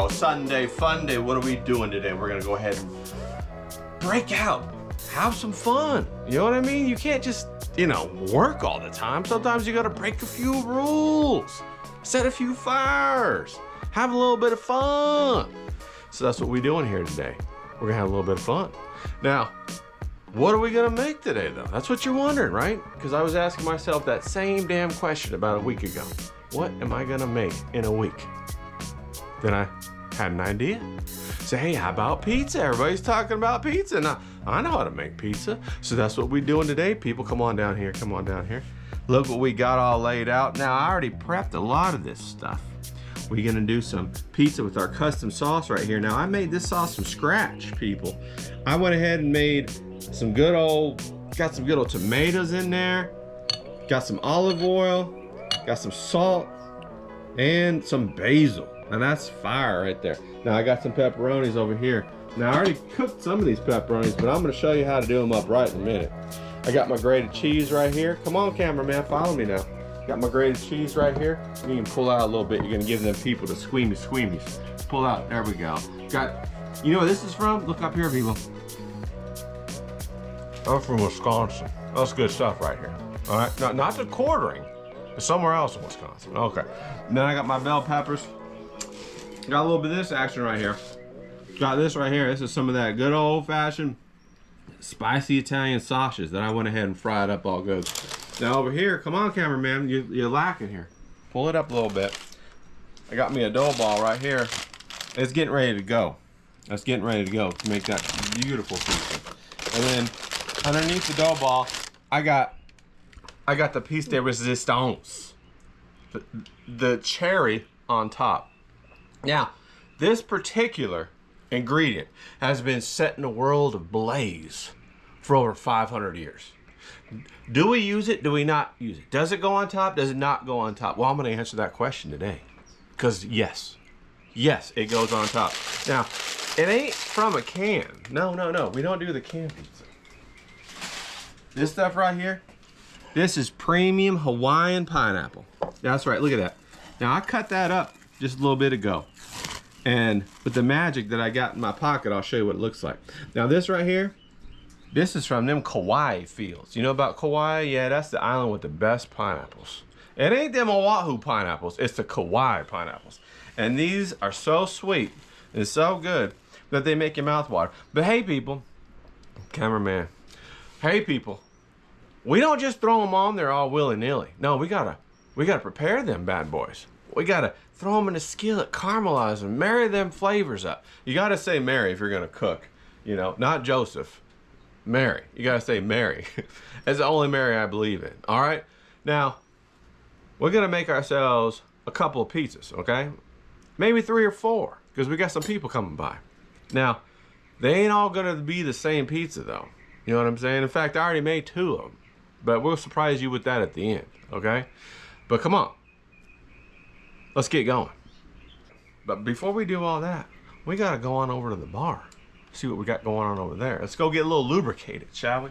go. Sunday fun day. What are we doing today? We're gonna go ahead and break out. Have some fun. You know what I mean? You can't just, work all the time. Sometimes you gotta break a few rules. Set a few fires. Have a little bit of fun. So that's what we're doing here today. We're gonna have a little bit of fun. Now, what are we gonna make today though? That's what you're wondering, right? Because I was asking myself that same damn question about a week ago. What am I gonna make in a week? Then I had an idea. Say, hey, how about pizza? Everybody's talking about pizza. Now, I know how to make pizza. So that's what we're doing today. People, come on down here, come on down here. Look what we got all laid out. Now, I already prepped a lot of this stuff. We're gonna do some pizza with our custom sauce right here. Now, I made this sauce from scratch, people. I went ahead and made got some good old tomatoes in there, got some olive oil, got some salt, and some basil. And that's fire right there. Now I got some pepperonis over here. Now I already cooked some of these pepperonis, but I'm gonna show you how to do them up right in a minute. I got my grated cheese right here. Come on, cameraman, follow me now. Got my grated cheese right here. You can pull out a little bit. You're gonna give them people the squeamies. Pull out, there we go. You know where this is from? Look up here, people. I'm from Wisconsin. That's good stuff right here. All right, now, not the quartering. It's somewhere else in Wisconsin. Okay. Then I got my bell peppers. Got a little bit of this action right here. Got this right here. This is some of that good old-fashioned spicy Italian sausages that I went ahead and fried up all good. Now over here, come on, cameraman, you're lacking here. Pull it up a little bit. I got me a dough ball right here. It's getting ready to go. It's getting ready to go to make that beautiful pizza. And then underneath the dough ball, I got the piece de resistance, the cherry on top. Now, this particular ingredient has been set in the world ablaze for over 500 years. Do we use it? Do we not use it? Does it go on top? Does it not go on top? Well, I'm going to answer that question today. Because yes, it goes on top. Now, it ain't from a can. No. We don't do the can pizza. This stuff right here, this is premium Hawaiian pineapple. That's right, look at that. Now I cut that up just a little bit ago. And with the magic that I got in my pocket, I'll show you what it looks like. Now this right here, this is from them Kauai fields. You know about Kauai? Yeah, that's the island with the best pineapples. It ain't them Oahu pineapples, it's the Kauai pineapples. And these are so sweet and so good that they make your mouth water. But hey people, cameraman, hey people, we don't just throw them on there all willy-nilly. No, we gotta prepare them bad boys. We gotta throw them in a skillet, caramelize them, marry them flavors up. You gotta say Mary if you're gonna cook, not Joseph, Mary. You gotta say Mary. That's the only Mary I believe in, all right? Now, we're gonna make ourselves a couple of pizzas, okay? Maybe 3 or 4, because we got some people coming by. Now, they ain't all gonna be the same pizza though. You know what I'm saying? In fact, I already made 2 of them. But we'll surprise you with that at the end, okay? But come on, let's get going. But before we do all that, we gotta go on over to the bar. See what we got going on over there. Let's go get a little lubricated, shall we?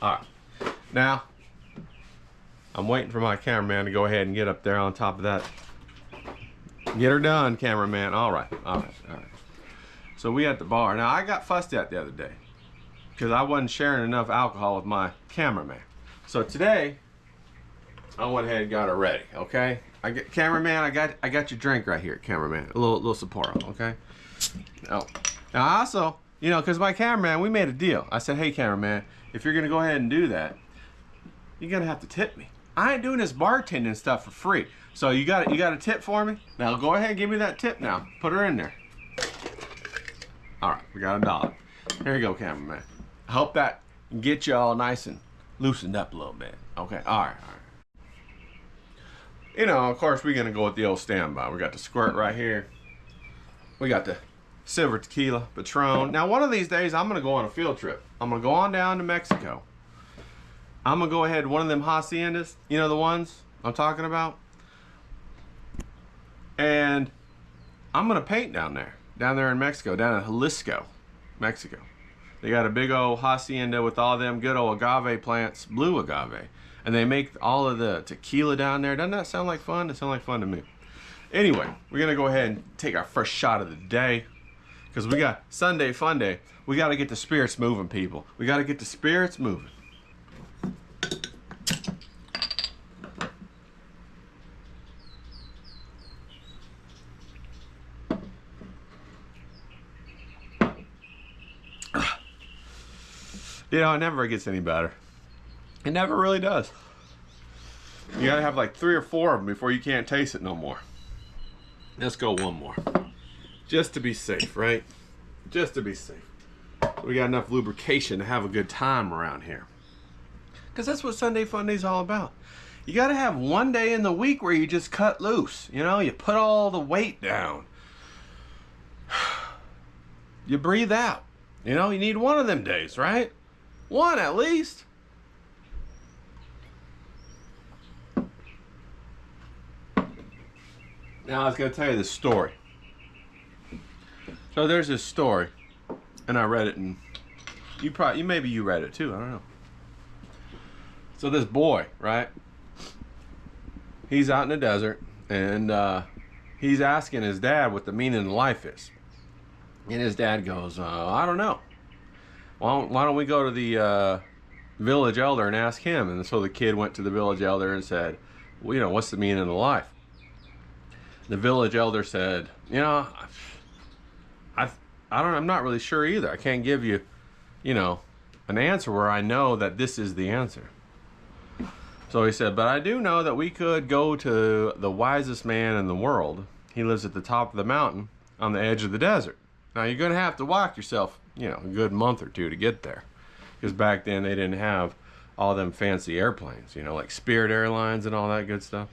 All right, now, I'm waiting for my cameraman to go ahead and get up there on top of that. Get her done, cameraman. All right. So we at the bar. Now, I got fussed at the other day because I wasn't sharing enough alcohol with my cameraman. So today, I went ahead and got it ready, okay? Cameraman, I got your drink right here, cameraman. A little Sapporo, okay? Now I also, because my cameraman, we made a deal. I said, hey cameraman, if you're gonna go ahead and do that, you're gonna have to tip me. I ain't doing this bartending stuff for free. So you got a tip for me? Now go ahead and give me that tip now. Put her in there. All right, we got $1. Here you go, cameraman. I hope that can get you all nice and loosened up a little bit. Okay, all right. Of course, we're gonna go with the old standby. We got the squirt right here. We got the silver tequila, Patron. Now, one of these days, I'm gonna go on a field trip. I'm gonna go on down to Mexico. I'm gonna go ahead, one of them haciendas, the ones I'm talking about. And I'm gonna paint down there in Mexico, down in Jalisco, Mexico. They got a big old hacienda with all them good old agave plants, blue agave. And they make all of the tequila down there. Doesn't that sound like fun? It sounds like fun to me. Anyway, we're gonna go ahead and take our first shot of the day because we got Sunday fun day. We got to get the spirits moving, people. We got to get the spirits moving. You know, it never gets any better. It never really does. You gotta have like 3 or 4 of them before you can't taste it no more. Let's go one more. Just to be safe, right? Just to be safe. We got enough lubrication to have a good time around here. Because that's what Sunday Fun Day is all about. You gotta have one day in the week where you just cut loose. You know, you put all the weight down. You breathe out. You know, you need one of them days, right? One at least. Now I was going to tell you this story. So there's this story, and I read it, and maybe you read it too. I don't know. So this boy, right? He's out in the desert, and he's asking his dad what the meaning of life is, and his dad goes, "I don't know. Why don't we go to the village elder and ask him?" And so the kid went to the village elder and said, "Well, you know, what's the meaning of life?" The village elder said, "You know, I'm not really sure either. I can't give you, you know, an answer where I know that this is the answer." So he said, "But I do know that we could go to the wisest man in the world. He lives at the top of the mountain on the edge of the desert. Now you're going to have to walk yourself, you know, a good month or two to get there. Because back then they didn't have all them fancy airplanes, you know, like Spirit Airlines and all that good stuff."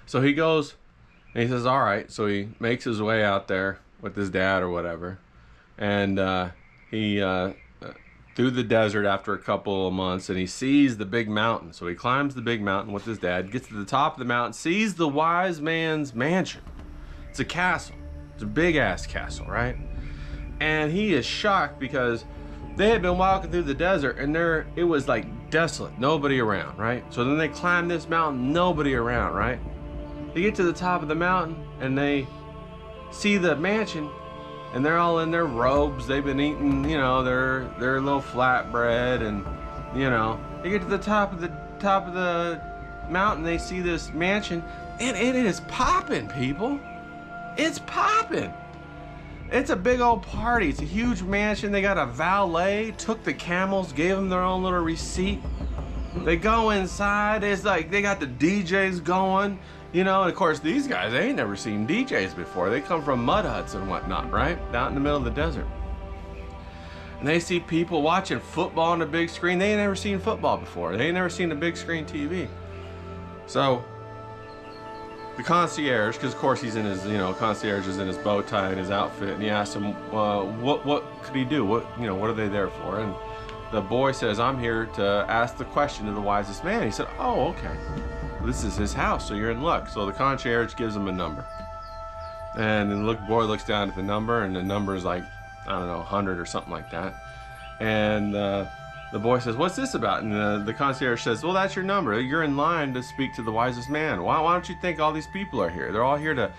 So he goes and he says, all right. So he makes his way out there with his dad or whatever. And he through the desert after a couple of months, and he sees the big mountain. So he climbs the big mountain with his dad, gets to the top of the mountain, sees the wise man's mansion. It's a castle. It's a big ass castle, right? And he is shocked because they had been walking through the desert and it was like desolate, nobody around, right? So then they climb this mountain, nobody around, right? They get to the top of the mountain and they see the mansion, and they're all in their robes. They've been eating, you know, their little flatbread, and you know, they get to the top of the mountain. They see this mansion, and it is popping, people. It's popping. It's a big old party. It's a huge mansion. They got a valet, took the camels, gave them their own little receipt. They go inside. It's like they got the DJs going, you know, and of course these guys, they ain't never seen DJs before. They come from mud huts and whatnot, right? Out in the middle of the desert. And they see people watching football on the big screen. They ain't never seen football before. They ain't never seen a big screen TV. So the concierge, because of course he's in his, you know, concierge is in his bow tie and his outfit, and he asked him, what could he do? What are they there for? And the boy says, I'm here to ask the question to the wisest man. He said, oh, okay. This is his house, so you're in luck. So the concierge gives him a number. And then the boy looks down at the number, and the number is like, I don't know, 100 or something like that. And the boy says, what's this about? And the concierge says, well, that's your number. You're in line to speak to the wisest man. Why don't you think all these people are here? They're all here to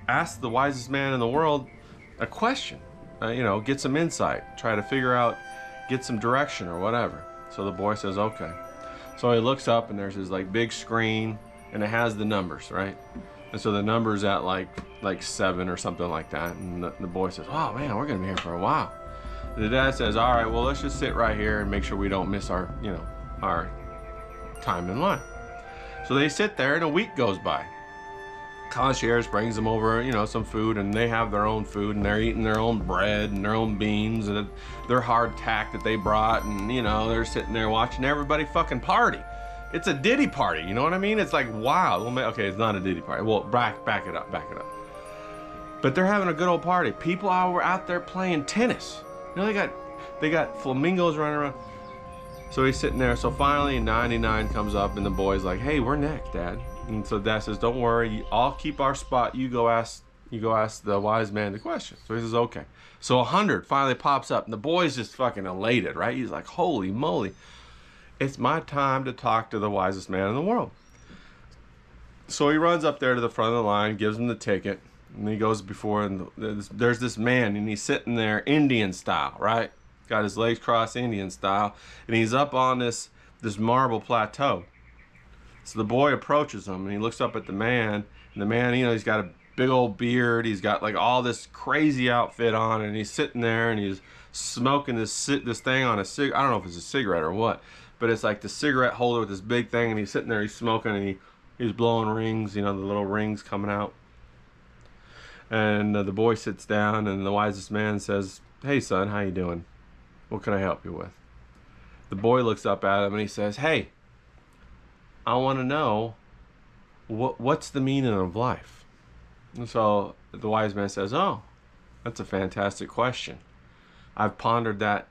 ask the wisest man in the world a question. You know, get some insight, try to figure out, get some direction or whatever. So the boy says, okay. So he looks up, and there's this like big screen, and it has the numbers, right? And so the number's at like 7 or something like that. And the boy says, oh man, we're gonna be here for a while. And the dad says, all right, well, let's just sit right here and make sure we don't miss our time in line. So they sit there, and a week goes by. Concierge brings them over, you know, some food, and they have their own food, and they're eating their own bread and their own beans and their hardtack that they brought, and you know, they're sitting there watching everybody fucking party. It's a Diddy party, you know what I mean? It's like wild. Well, okay, it's not a Diddy party. Well, back it up. But they're having a good old party. People were out there playing tennis. You know, they got flamingos running around. So he's sitting there. So finally 99 comes up, and the boy's like, hey, we're next, Dad. And so Dad says, don't worry, I'll keep our spot. You go ask the wise man the question. So he says, okay. So 100 finally pops up, and the boy's just fucking elated, right? He's like, holy moly. It's my time to talk to the wisest man in the world. So he runs up there to the front of the line, gives him the ticket, and he goes before, and there's this man, and he's sitting there Indian style, right? Got his legs crossed Indian style, and he's up on this marble plateau. So the boy approaches him, and he looks up at the man, and the man, you know, he's got a big old beard, he's got like all this crazy outfit on, and he's sitting there, and he's smoking this thing on a I don't know if it's a cigarette or what, but it's like the cigarette holder with this big thing, and he's sitting there, he's smoking, and he's blowing rings, you know, the little rings coming out. And the boy sits down, and the wisest man says, "Hey son, how you doing? What can I help you with?" The boy looks up at him and he says, "Hey, I want to know what's the meaning of life." And so the wise man says, "Oh, that's a fantastic question. I've pondered that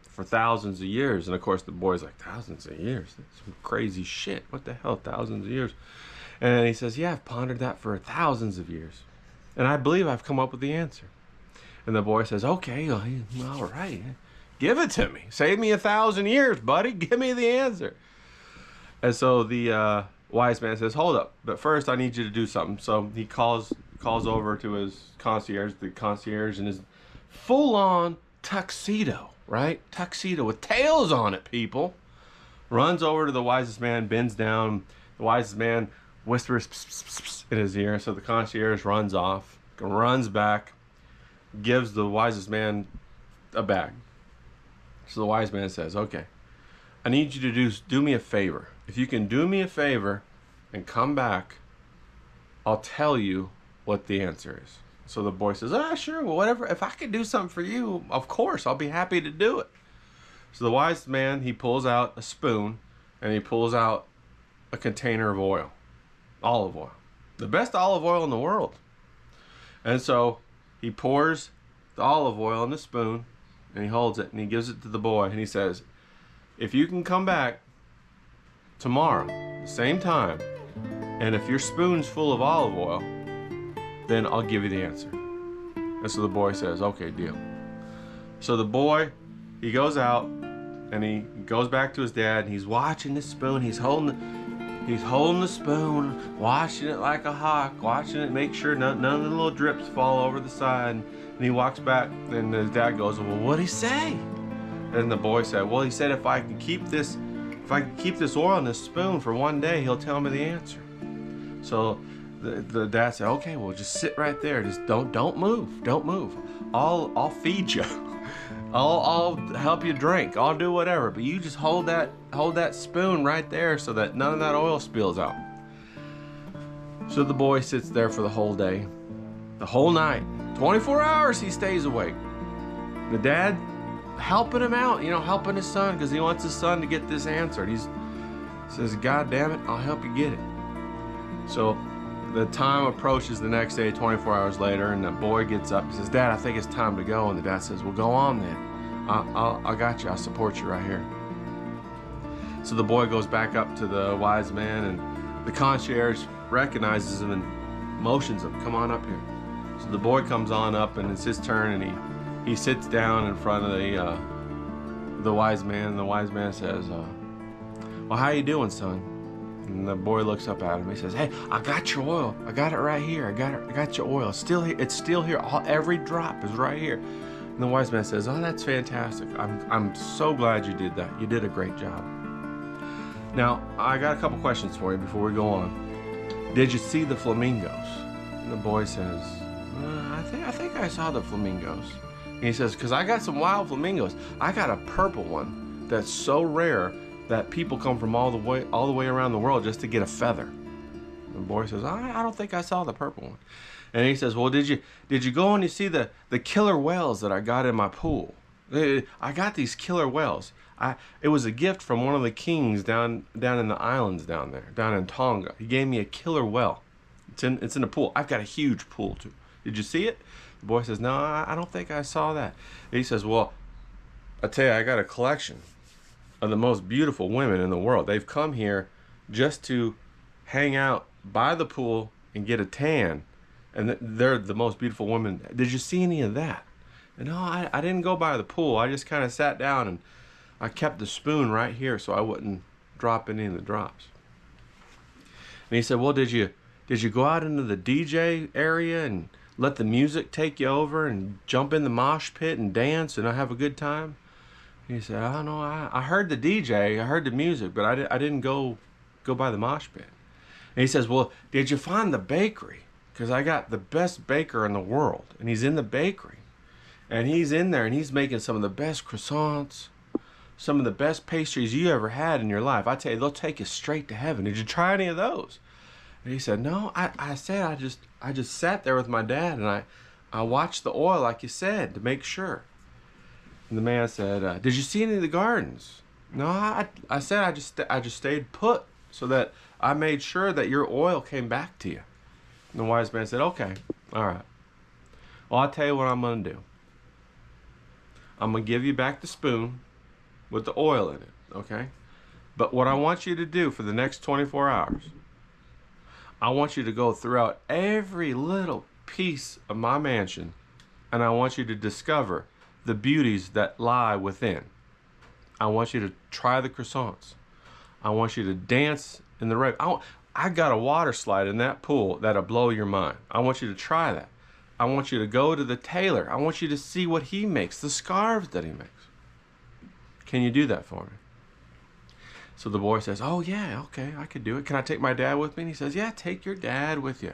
for thousands of years." And of course the boy's like, "Thousands of years? That's some crazy shit. What the hell, thousands of years?" And he says, "Yeah, I've pondered that for thousands of years. And I believe I've come up with the answer." And the boy says, "Okay, all right. Give it to me. Save me 1,000 years, buddy. Give me the answer." And so the wise man says, "Hold up, but first I need you to do something." So he calls over to his concierge, the concierge in his full-on tuxedo, right? Tuxedo with tails on it, people. Runs over to the wisest man, bends down. The wisest man whispers pss, pss, pss, pss, in his ear. So the concierge runs off, runs back, gives the wisest man a bag. So the wise man says, "Okay, I need you to do me a favor. If you can do me a favor and come back, I'll tell you what the answer is." So the boy says, "Sure, well, whatever. If I can do something for you, of course, I'll be happy to do it." So the wise man, he pulls out a spoon, and he pulls out a container of oil, olive oil, the best olive oil in the world. And so he pours the olive oil in the spoon, and he holds it, and he gives it to the boy, and he says, "If you can come back tomorrow, the same time, and if your spoon's full of olive oil, then I'll give you the answer." And so the boy says, "Okay, deal." So the boy, he goes out, and he goes back to his dad, and he's watching this spoon. He's holding the spoon, watching it like a hawk, watching it, make sure none of the little drips fall over the side. And he walks back, and his dad goes, "Well, what'd he say?" And the boy said, "Well, he said if I can keep this oil in this spoon for one day, he'll tell me the answer." So the dad said, "Okay, well, just sit right there. Just don't move. Don't move. I'll feed you. I'll help you drink. I'll do whatever. But you just hold that spoon right there so that none of that oil spills out." So the boy sits there for the whole day, the whole night, 24 hours he stays awake. The dad helping him out, helping his son because he wants his son to get this answered. He says, "God damn it, I'll help you get it." So the time approaches the next day, 24 hours later, and the boy gets up. He says, "Dad, I think it's time to go." And the dad says, "Well, go on then. I got you. I'll support you right here." So the boy goes back up to the wise man, and the concierge recognizes him and motions him, "Come on up here." So the boy comes on up, and it's his turn, and he sits down in front of the wise man, and the wise man says, "Well, how you doing, son?" And the boy looks up at him. He says, "Hey, I got your oil. I got it right here. I got your oil. It's still here. Every drop is right here." And the wise man says, "Oh, that's fantastic. I'm so glad you did that. You did a great job. Now, I got a couple questions for you before we go on. Did you see the flamingos?" And the boy says, I think I saw the flamingos." And he says, "Because I got some wild flamingos. I got a purple one that's so rare that people come from all the way around the world just to get a feather." And the boy says, I don't think I saw the purple one." And he says, "Well, did you go and you see the killer whales that I got in my pool? I got these killer whales. It was a gift from one of the kings down in the islands down there, down in Tonga. He gave me a killer whale. It's in the pool. I've got a huge pool too. Did you see it?" The boy says, "No, I don't think I saw that." And he says, "Well, I tell you, I got a collection of the most beautiful women in the world. They've come here just to hang out by the pool and get a tan, and they're the most beautiful women. Did you see any of that?" And "No, I didn't go by the pool. I just kind of sat down and I kept the spoon right here so I wouldn't drop any of the drops." And he said, "Well, did you Did you go out into the DJ area and let the music take you over and jump in the mosh pit and dance and have a good time? He said, I don't know, I heard the DJ, I heard the music, but I didn't go by the mosh pit. And he says, well, did you find the bakery? Because I got the best baker in the world. And he's in the bakery. And he's in there and he's making some of the best croissants, some of the best pastries you ever had in your life. I tell you, they'll take you straight to heaven. Did you try any of those? And he said, no, I said I just sat there with my dad and I watched the oil like you said to make sure. And the man said, did you see any of the gardens? No, I said I just stayed put so that I made sure that your oil came back to you. And the wise man said, okay, all right. Well, I'll tell you what I'm going to do. I'm going to give you back the spoon with the oil in it, okay? But what I want you to do for the next 24 hours, I want you to go throughout every little piece of my mansion, and I want you to discover the beauties that lie within. I want you to try the croissants. I want you to dance in the rain. I got a water slide in that pool that'll blow your mind. I want you to try that. I want you to go to the tailor. I want you to see what he makes, the scarves that he makes. Can you do that for me? So the boy says, oh yeah, okay, I could do it. Can I take my dad with me? And he says, yeah, take your dad with you.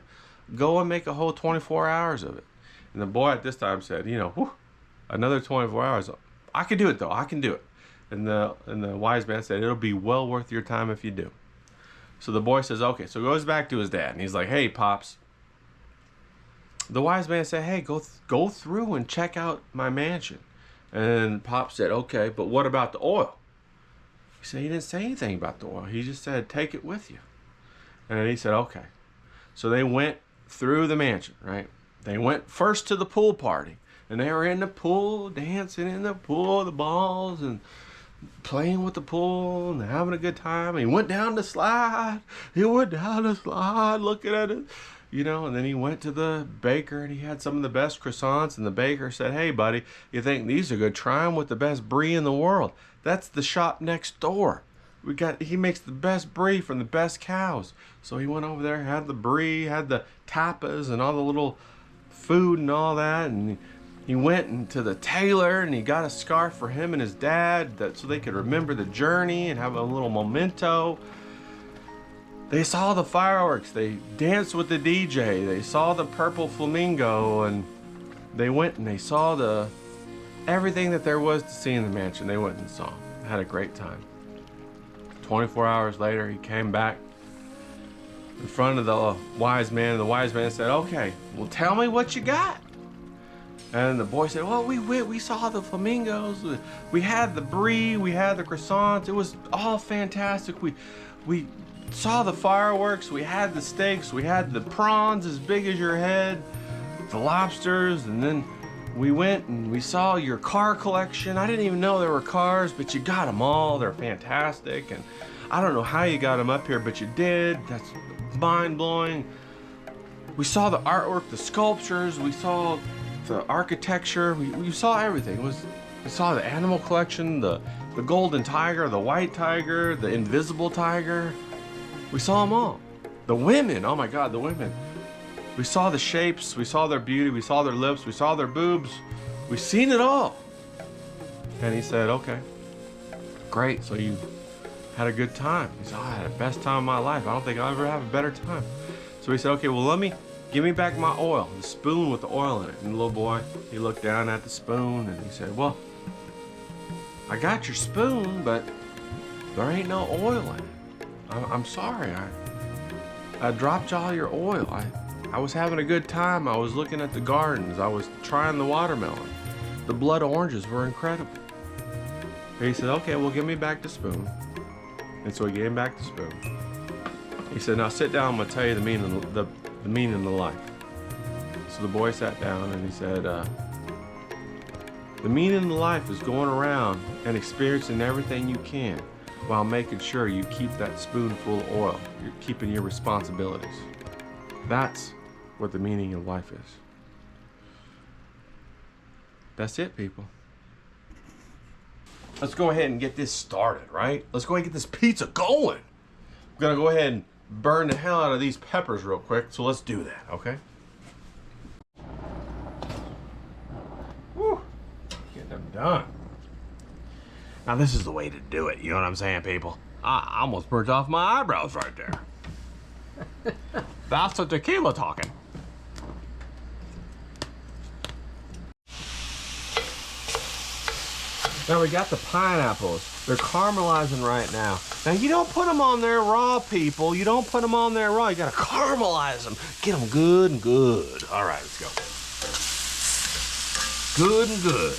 Go and make a whole 24 hours of it. And the boy at this time said, you know, whew, another 24 hours. I can do it though, I can do it. And the wise man said, it'll be well worth your time if you do. So the boy says, okay. So he goes back to his dad and he's like, hey, Pops. The wise man said, hey, go through and check out my mansion. And Pop said, okay, but what about the oil? He said, he didn't say anything about the oil. He just said, take it with you. And he said, okay. So they went through the mansion, right? They went first to the pool party. And they were in the pool, dancing in the pool, the balls, and playing with the pool and having a good time. And he went down the slide. He went down the slide looking at it. You know, and then he went to the baker and he had some of the best croissants, and the baker said, hey buddy, you think these are good? Try them with the best brie in the world. That's the shop next door. He makes the best brie from the best cows. So he went over there, had the brie, had the tapas and all the little food and all that, and he went into the tailor and he got a scarf for him and his dad so they could remember the journey and have a little memento. They saw the fireworks, they danced with the DJ, they saw the purple flamingo, and they went and they saw everything that there was to see in the mansion. They went and saw. Had a great time. 24 hours later, he came back in front of the wise man, and the wise man said, okay, well tell me what you got. And the boy said, well, we saw the flamingos, we had the brie, we had the croissants, it was all fantastic. We saw the fireworks, we had the steaks, we had the prawns as big as your head, the lobsters, and then we went and we saw your car collection. I didn't even know there were cars, but you got them all. They're fantastic, and I don't know how you got them up here, but you did. That's mind-blowing. We saw the artwork, the sculptures, we saw the architecture, we saw everything. We saw the animal collection, the golden tiger, the white tiger, the invisible tiger. We saw them all. The women, oh my God, the women. We saw the shapes, we saw their beauty, we saw their lips, we saw their boobs. We've seen it all. And he said, okay, great, so you had a good time. He said, I had the best time of my life. I don't think I'll ever have a better time. So he said, okay, well give me back my oil, the spoon with the oil in it. And the little boy, he looked down at the spoon and he said, well, I got your spoon, but there ain't no oil in it. I'm sorry, I dropped all your oil. I was having a good time. I was looking at the gardens. I was trying the watermelon. The blood oranges were incredible. He said, okay, well, give me back the spoon. And so he gave him back the spoon. He said, now sit down, I'm gonna tell you the meaning of life. So the boy sat down and he said, the meaning of life is going around and experiencing everything you can while making sure you keep that spoon full of oil. You're keeping your responsibilities. That's what the meaning of life is. That's it, people. Let's go ahead and get this started, right? Let's go ahead and get this pizza going. I'm gonna go ahead and burn the hell out of these peppers real quick. So let's do that, okay? Woo, getting them done. Now this is the way to do it, you know what I'm saying, people? I almost burnt off my eyebrows right there. That's the tequila talking. Now we got the pineapples. They're caramelizing right now. Now you don't put them on there raw, people. You don't put them on there raw. You gotta caramelize them. Get them good and good. All right, let's go. Good and good.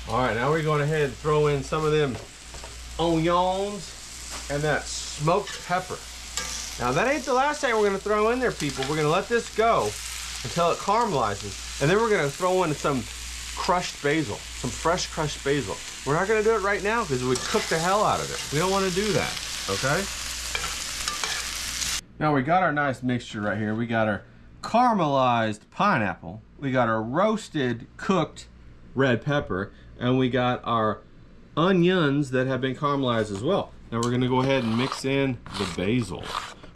All right, now we're going ahead and throw in some of them onions and that smoked pepper. Now that ain't the last thing we're gonna throw in there, people. We're gonna let this go until it caramelizes. And then we're gonna throw in some crushed basil, some fresh crushed basil. We're not gonna do it right now because it would cook the hell out of it. We don't wanna do that, okay? Now we got our nice mixture right here. We got our caramelized pineapple. We got our roasted, cooked red pepper. And we got our onions that have been caramelized as well. Now we're gonna go ahead and mix in the basil.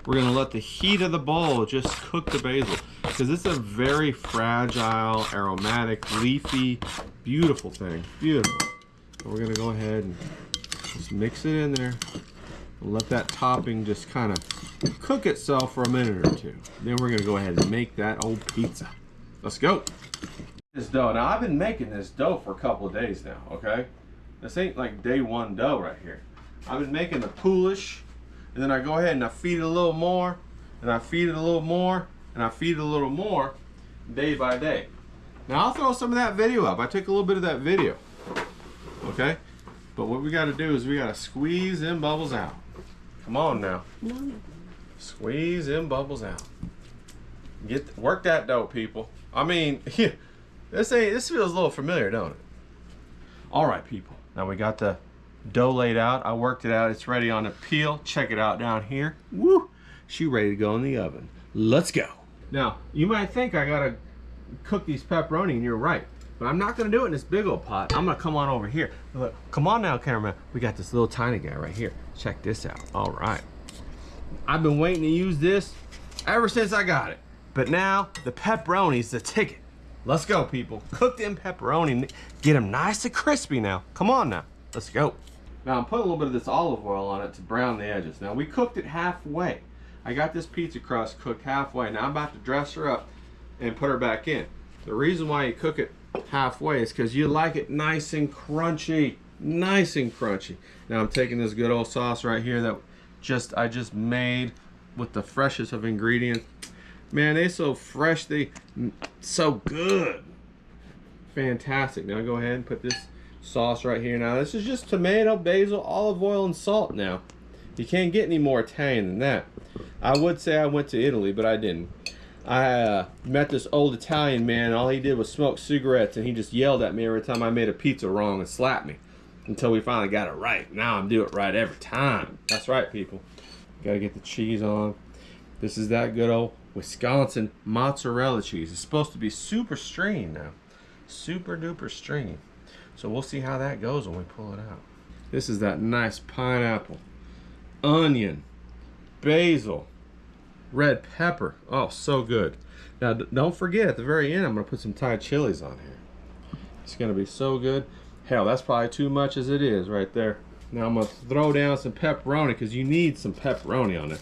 We're gonna let the heat of the bowl just cook the basil because it's a very fragile, aromatic, leafy, beautiful thing. Beautiful. So we're gonna go ahead and just mix it in there. And let that topping just kind of cook itself for a minute or two. Then we're gonna go ahead and make that old pizza. Let's go. This dough. Now I've been making this dough for a couple of days now, okay? This ain't like day one dough right here. I've been making the poolish, and then I go ahead and I feed it a little more, and I feed it a little more, and I feed it a little more, day by day. Now I'll throw some of that video up. I took a little bit of that video, okay? But what we gotta do is we gotta squeeze them bubbles out. Come on now. Squeeze them bubbles out. Work that dough, people. I mean, this feels a little familiar, don't it? All right, people. Now we got the dough laid out. I worked it out. It's ready on the peel. Check it out down here. Woo! She ready to go in the oven. Let's go. Now, you might think I gotta cook these pepperoni, and you're right. But I'm not gonna do it in this big old pot. I'm gonna come on over here. Look, come on now, cameraman. We got this little tiny guy right here. Check this out. All right. I've been waiting to use this ever since I got it. But now, the pepperoni's the ticket. Let's go, people. Cook them pepperoni. Get them nice and crispy now. Come on now. Let's go. Now I'm putting a little bit of this olive oil on it to brown the edges. Now we cooked it halfway. I got this pizza crust cooked halfway. Now I'm about to dress her up and put her back in. The reason why you cook it halfway is because you like it nice and crunchy. Nice and crunchy. Now I'm taking this good old sauce right here that I just made with the freshest of ingredients. Man, they so fresh, they so good. Fantastic. Now go ahead and put this sauce right here. Now this is just tomato, basil, olive oil, and salt now. You can't get any more Italian than that. I would say I went to Italy, but I didn't. I met this old Italian man, and all he did was smoke cigarettes, and he just yelled at me every time I made a pizza wrong and slapped me until we finally got it right. Now I'm doing it right every time. That's right, people. Gotta get the cheese on. This is that good old Wisconsin mozzarella cheese. It's supposed to be super stringy now. Super duper stringy. So we'll see how that goes when we pull it out. This is that nice pineapple, onion, basil, red pepper. Oh, so good. Now don't forget, at the very end, I'm gonna put some Thai chilies on here. It's gonna be so good. Hell, that's probably too much as it is right there. Now I'm gonna throw down some pepperoni because you need some pepperoni on it.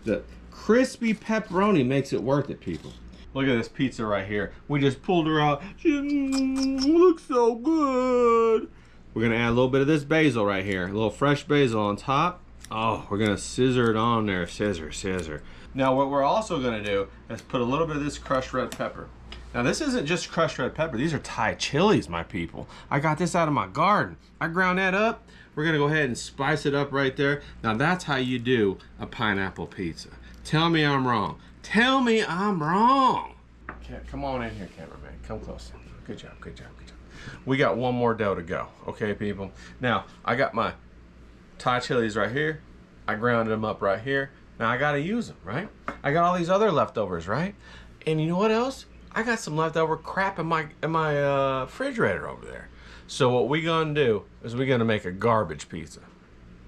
The crispy pepperoni makes it worth it, people. Look at this pizza right here. We just pulled her out. She looks so good. We're gonna add a little bit of this basil right here. A little fresh basil on top. Oh, we're gonna scissor it on there. Scissor, scissor. Now what we're also gonna do is put a little bit of this crushed red pepper. Now this isn't just crushed red pepper. These are Thai chilies, my people. I got this out of my garden. I ground that up. We're gonna go ahead and spice it up right there. Now that's how you do a pineapple pizza. Tell me I'm wrong. Tell me I'm wrong. Okay, come on in here, cameraman. Come closer. Good job, good job, good job. We got one more dough to go. Okay, people. Now, I got my Thai chilies right here. I grounded them up right here. Now I gotta use them, right? I got all these other leftovers, right? And you know what else? I got some leftover crap in my refrigerator over there. So what we gonna do is we're gonna make a garbage pizza.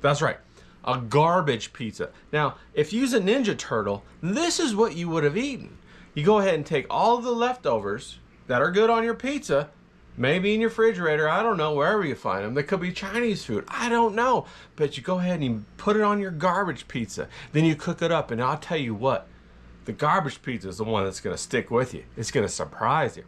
That's right, a garbage pizza. Now, if you use a Ninja Turtle, this is what you would have eaten. You go ahead and take all of the leftovers that are good on your pizza, maybe in your refrigerator, I don't know, wherever you find them. They could be Chinese food, I don't know. But you go ahead and you put it on your garbage pizza. Then you cook it up, and I'll tell you what, the garbage pizza is the one that's gonna stick with you. It's gonna surprise you.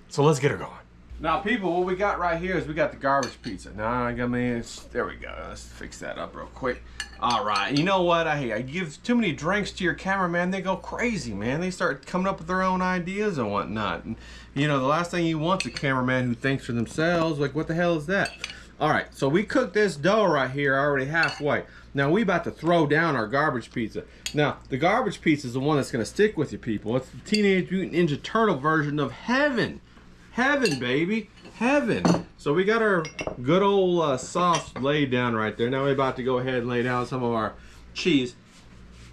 So let's get her going. Now people, what we got right here is we got the garbage pizza. Now I mean, there we go. Let's fix that up real quick. All right, you know what? I give too many drinks to your cameraman, they go crazy, man. They start coming up with their own ideas and whatnot. And you know, the last thing you want is a cameraman who thinks for themselves. Like, what the hell is that? All right, so we cooked this dough right here already halfway. Now we about to throw down our garbage pizza. Now, the garbage pizza is the one that's gonna stick with you people. It's the Teenage Mutant Ninja Turtle version of heaven. Heaven, baby, heaven. So we got our good old sauce laid down right there. Now we're about to go ahead and lay down some of our cheese.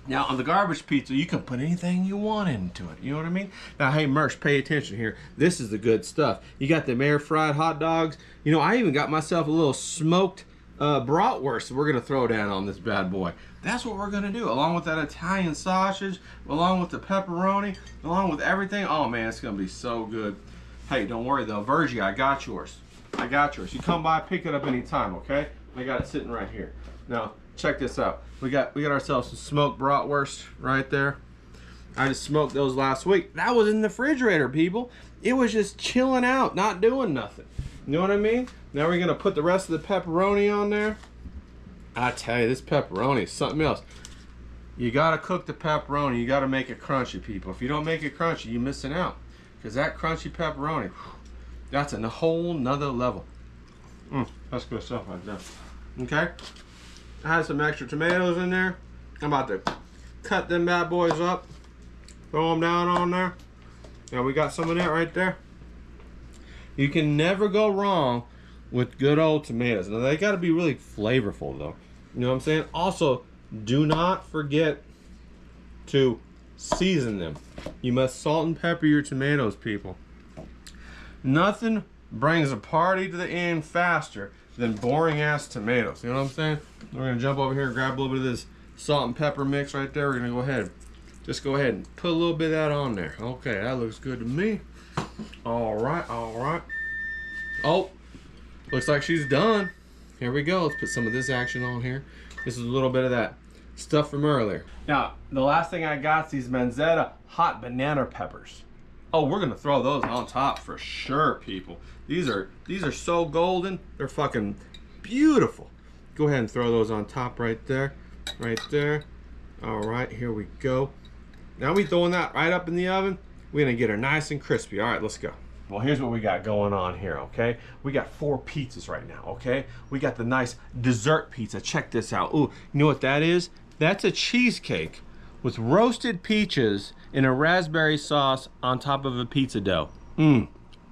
Now on the garbage pizza, you can put anything you want into it. You know what I mean? Now, hey, Mersh, pay attention here. This is the good stuff. You got the air fried hot dogs. You know, I even got myself a little smoked bratwurst we're gonna throw down on this bad boy. That's what we're gonna do, along with that Italian sausage, along with the pepperoni, along with everything. Oh man, it's gonna be so good. Hey, don't worry though, Virgie, I got yours. I got yours. You come by, pick it up anytime, okay? I got it sitting right here. Now, check this out. We got ourselves some smoked bratwurst right there. I just smoked those last week. That was in the refrigerator, people. It was just chilling out, not doing nothing. You know what I mean? Now we're gonna put the rest of the pepperoni on there. I tell you, this pepperoni is something else. You gotta cook the pepperoni. You gotta make it crunchy, people. If you don't make it crunchy, you're missing out. Because that crunchy pepperoni, that's a whole nother level. That's good stuff right there. Okay? I had some extra tomatoes in there. I'm about to cut them bad boys up, throw them down on there. Now we got some of that right there. You can never go wrong with good old tomatoes. Now they gotta be really flavorful though. You know what I'm saying? Also, do not forget to season them. You must salt and pepper your tomatoes, people. Nothing brings a party to the end faster than boring ass tomatoes. You know what I'm saying? We're gonna jump over here and grab a little bit of this salt and pepper mix right there. We're gonna go ahead and put a little bit of that on there. Okay, that looks good to me. All right, all right. Oh, looks like she's done. Here we go. Let's put some of this action on here. This is a little bit of that stuff from earlier. Now, the last thing I got is these Manzetta hot banana peppers. Oh, we're gonna throw those on top for sure, people. These are so golden. They're fucking beautiful. Go ahead and throw those on top right there, right there. All right, here we go. Now we throwing that right up in the oven. We're gonna get her nice and crispy. All right, let's go. Well, here's what we got going on here, okay? We got 4 pizzas right now, okay? We got the nice dessert pizza. Check this out. Ooh, you know what that is? That's a cheesecake with roasted peaches in a raspberry sauce on top of a pizza dough.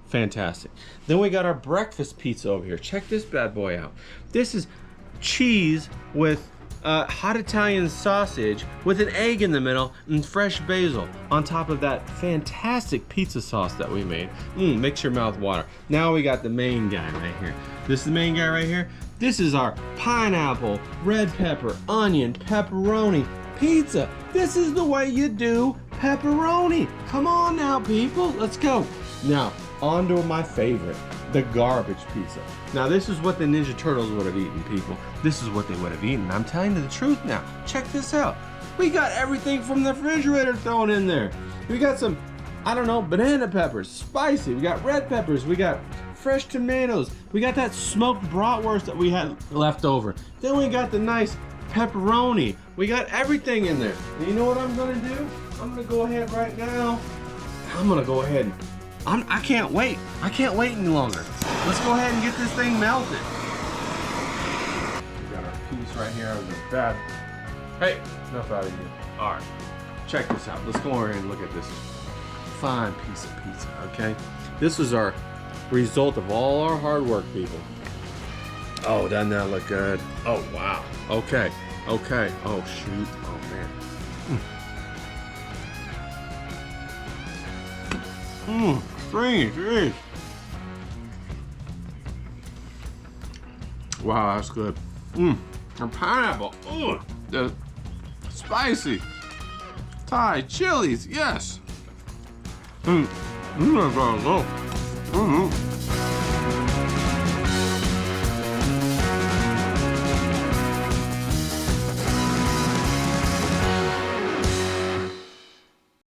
Fantastic. Then we got our breakfast pizza over here. Check this bad boy out. This is cheese with hot Italian sausage with an egg in the middle and fresh basil on top of that fantastic pizza sauce that we made. Makes your mouth water. Now we got the main guy right here. This is the main guy right here. This is our pineapple, red pepper, onion, pepperoni pizza. This is the way you do pepperoni. Come on now, people, let's go. Now, on to my favorite, the garbage pizza. Now, this is what the Ninja Turtles would have eaten, people. This is what they would have eaten. I'm telling you the truth now. Check this out. We got everything from the refrigerator thrown in there. We got some, I don't know, banana peppers, spicy. We got red peppers. We got fresh tomatoes. We got that smoked bratwurst that we had left over. Then we got the nice pepperoni. We got everything in there. And you know what I'm gonna do? I'm gonna go ahead right now. I'm gonna go ahead and I can't wait. I can't wait any longer. Let's go ahead and get this thing melted. We got our piece right here of the bad. Hey, enough out of you. All right, check this out. Let's go over here and look at this fine piece of pizza, okay? This is our result of all our hard work, people. Oh, doesn't that look good? Oh, wow. Okay, okay. Oh, shoot. Oh, man. Jeez. Wow, that's good. And pineapple. Ooh, the spicy. Thai chilies, yes. That's all.